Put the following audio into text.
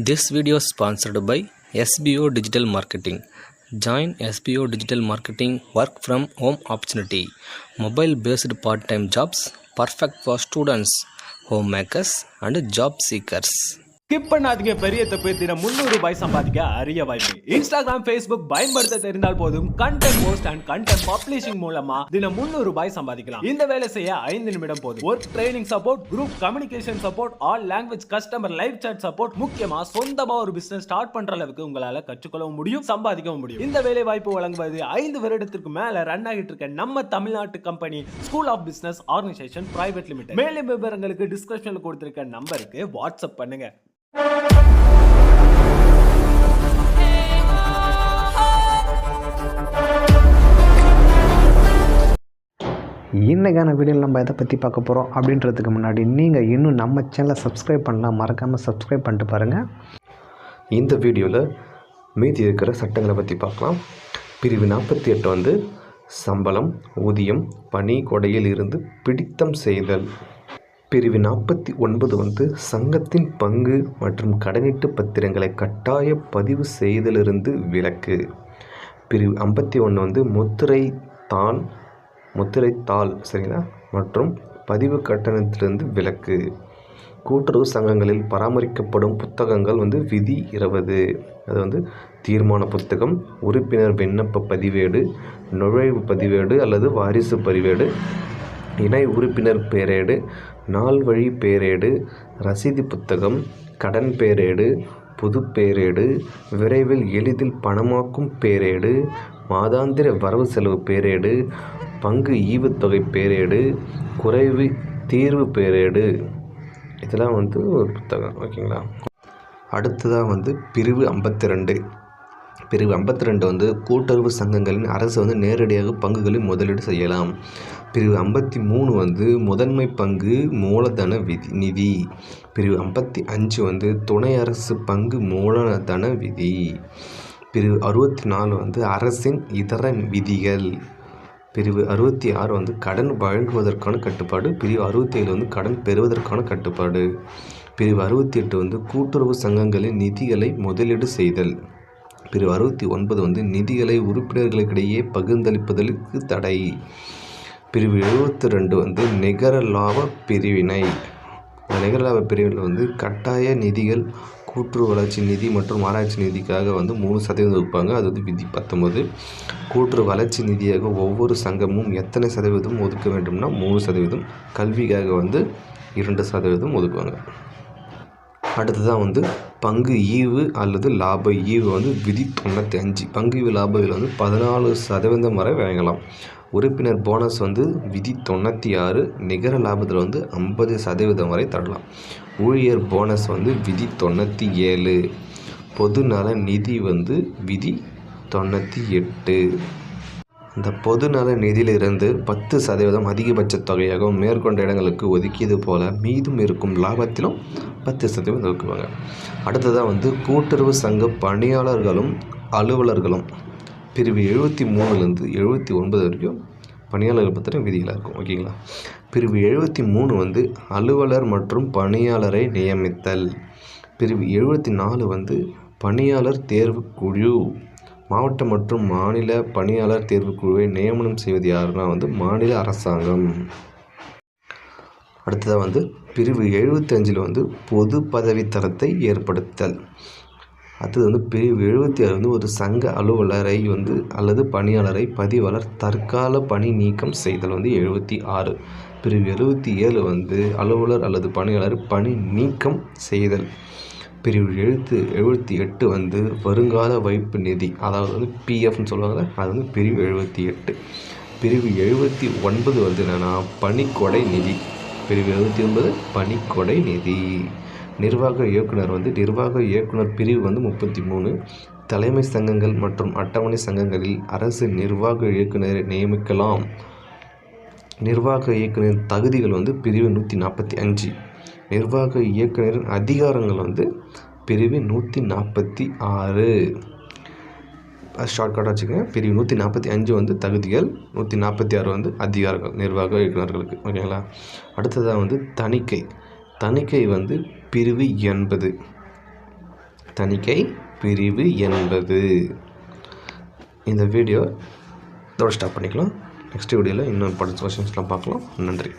This video is sponsored by SBO Digital Marketing. Join SBO Digital Marketing work from home opportunity. Mobile based part-time jobs perfect for students, homemakers and job seekers. Skip பண்ணாதீங்க. பெரிய தப்பு. தினம் 300 ரூபாய் சம்பாதிக்க அரிய வாய்ப்பு. Instagram, Facebook பயன்படுத்த தெரிந்தால் போதும் content post and content publishing மூலமா தினம் 300 ரூபாய் சம்பாதிக்கலாம். இந்த வேலை செய்ய 5 நிமிடம் போதும். Work training support, group communication support, all language customer live chat support, முக்கியமா சொந்தமா ஒரு பிசினஸ் ஸ்டார்ட் பண்ற அளவுக்கு உங்களால கற்றுக்கொள்ளவும் முடியும், சம்பாதிக்கவும் முடியும். இந்த வேலை வாய்ப்பு வழங்குவது 5 வருடத்திற்கு மேல ரன் ஆகிட்டு இருக்க நம்ம தமிழ்நாட்டு company school of business organisation private limited. மேலும் விவரங்களுக்கு டிஸ்கிரிப்ஷன்ல கொடுத்திருக்க நம்பருக்கு வாட்ஸ்அப் பண்ணுங்க. இன்றைக்கான வீடியோவில் நம்ம எதை பற்றி பார்க்க போகிறோம் அப்படின்றதுக்கு முன்னாடி நீங்கள் இன்னும் நம்ம சேனலை சப்ஸ்கிரைப் பண்ணலாம், மறக்காமல் சப்ஸ்கிரைப் பண்ணிட்டு பாருங்கள். இந்த வீடியோவில் மீதி இருக்கிற சட்டங்களை பற்றி பார்க்கலாம். பிரிவு 48 சம்பளம், ஊதியம், பணி கொடையில் இருந்து பிடித்தம் செய்தல். பிரிவு 49 சங்கத்தின் பங்கு மற்றும் கடனீட்டு பத்திரங்களை கட்டாய பதிவு செய்தலிருந்து விலக்கு. பிரிவு 51 முத்திரைத்தாள் சரிங்களா மற்றும் பதிவு கட்டணத்திலிருந்து விலக்கு. கூட்டுறவு சங்கங்களில் பராமரிக்கப்படும் புத்தகங்கள் விதி 20. அது தீர்மான புத்தகம், உறுப்பினர் விண்ணப்ப பதிவேடு, நுழைவு பதிவேடு அல்லது வாரிசு பதிவேடு, இணை உறுப்பினர் பேரேடு, நாள் வழி பேரேடு, ரசீது புத்தகம், கடன் பேரேடு, புது பேரேடு, விரைவில் எளிதில் பணமாக்கும் பேரேடு, மாதாந்திர வரவு செலவு பேரேடு, பங்கு ஈவுத்தொகை பேரேடு, குறைவு தீர்வு பேரேடு, இதெல்லாம் ஒரு புத்தகம். ஓகேங்களா. அடுத்ததாக பிரிவு 52. பிரிவு 52 கூட்டுறவு சங்கங்களின் அரசு நேரடியாக பங்குகளில் முதலீடு செய்யலாம். பிரிவு 53 முதன்மை பங்கு மூலதன நிதி. பிரிவு 55 துணை அரசு பங்கு மூலதன விதி. பிரிவு 64 அரசின் இதர விதிகள். பிரிவு 66 கடன் வழங்குவதற்கான கட்டுப்பாடு. பிரிவு 67 கடன் பெறுவதற்கான கட்டுப்பாடு. பிரிவு 68 கூட்டுறவு சங்கங்களின் நிதிகளை முதலீடு செய்தல். பிரிவு 69 நிதிகளை உறுப்பினர்களுக்கிடையே பகிர்ந்தளிப்பதற்கு தடை. பிரிவு 72 நிகர லாப பிரிவினை. நிகர லாப பிரிவில் கட்டாய நிதிகள் கூட்டுறவு வளர்ச்சி நிதி மற்றும் ஆராய்ச்சி நிதிக்காக 3% ஒதுப்பாங்க. அது விதி 19. கூட்டுறவு வளர்ச்சி நிதியாக ஒவ்வொரு சங்கமும் எத்தனை சதவீதம் ஒதுக்க வேண்டும்னா 3%. கல்விக்காக 2% ஒதுக்குவாங்க. அடுத்ததான் பங்கு ஈவு அல்லது லாப ஈவு விதி 95. பங்கு ஈவு லாப ஈவு 14% வரை வழங்கலாம். உறுப்பினர் போனஸ் விதி 96. நிகர லாபத்தில் 50% வரை தரலாம். ஊழியர் போனஸ் விதி 97. பொதுநல நிதி விதி 98. இந்த பொதுநல நிதியிலிருந்து 10% அதிகபட்ச தொகையாகவும் மேற்கொண்ட இடங்களுக்கு ஒதுக்கியது போல மீதும் இருக்கும் லாபத்திலும் 10% ஒதுக்குவாங்க. அடுத்ததாக கூட்டுறவு சங்க பணியாளர்களும் அலுவலர்களும். பிரிவு 73 79 வரைக்கும் பணியாளர்கள் பற்றின விதிகளாக இருக்கும். ஓகேங்களா. பிரிவு 73 அலுவலர் மற்றும் பணியாளரை நியமித்தல். பிரிவு 74 பணியாளர் தேர்வு குழு. மாவட்ட மற்றும் மாநில பணியாளர் தேர்வுக்குழுவை நியமனம் செய்வது யாருன்னா மாநில அரசாங்கம். அடுத்ததாக பிரிவு 75 பொது பதவி தரத்தை ஏற்படுத்தல். அடுத்தது பிரிவு 76 ஒரு சங்க அலுவலரை அல்லது பணியாளரை பதிவாளர் தற்கால பணி நீக்கம் செய்தல் 76. பிரிவு 77 அலுவலர் அல்லது பணியாளர் பணி நீக்கம் செய்தல். பிரிவு 78 வருங்கால வைப்பு நிதி, அதாவது பிஎஃப்னு சொல்லுவாங்க. அது பிரிவு 78. பிரிவு 79 என்னென்னா பணிக்கொடை நிதி. பிரிவு 79 பணிக்கொடை நிதி. நிர்வாக இயக்குனர் நிர்வாக இயக்குனர் பிரிவு 33. தலைமை சங்கங்கள் மற்றும் அட்டவணை சங்கங்களில் அரசு நிர்வாக இயக்குநரை நியமிக்கலாம். நிர்வாக இயக்குநரின் தகுதிகள் பிரிவு 145. நிர்வாக இயக்குநரின் அதிகாரங்கள் பிரிவு 146. ஷார்ட்கட்டாக வச்சுக்கோங்க. பிரிவு 145 தகுதிகள், 146 அதிகாரங்கள் நிர்வாக இயக்குநர்களுக்கு. ஓகேங்களா. அடுத்ததாக தணிக்கை. தணிக்கை பிரிவு 80. தணிக்கை பிரிவு என்பது. இந்த வீடியோ இதோட ஸ்டாப் பண்ணிக்கலாம். நெக்ஸ்ட் வீடியோவில் இன்னும் இம்பார்ட்டன்ஸ் கொஸ்டின்ஸ்லாம் பார்க்கலாம். நன்றி.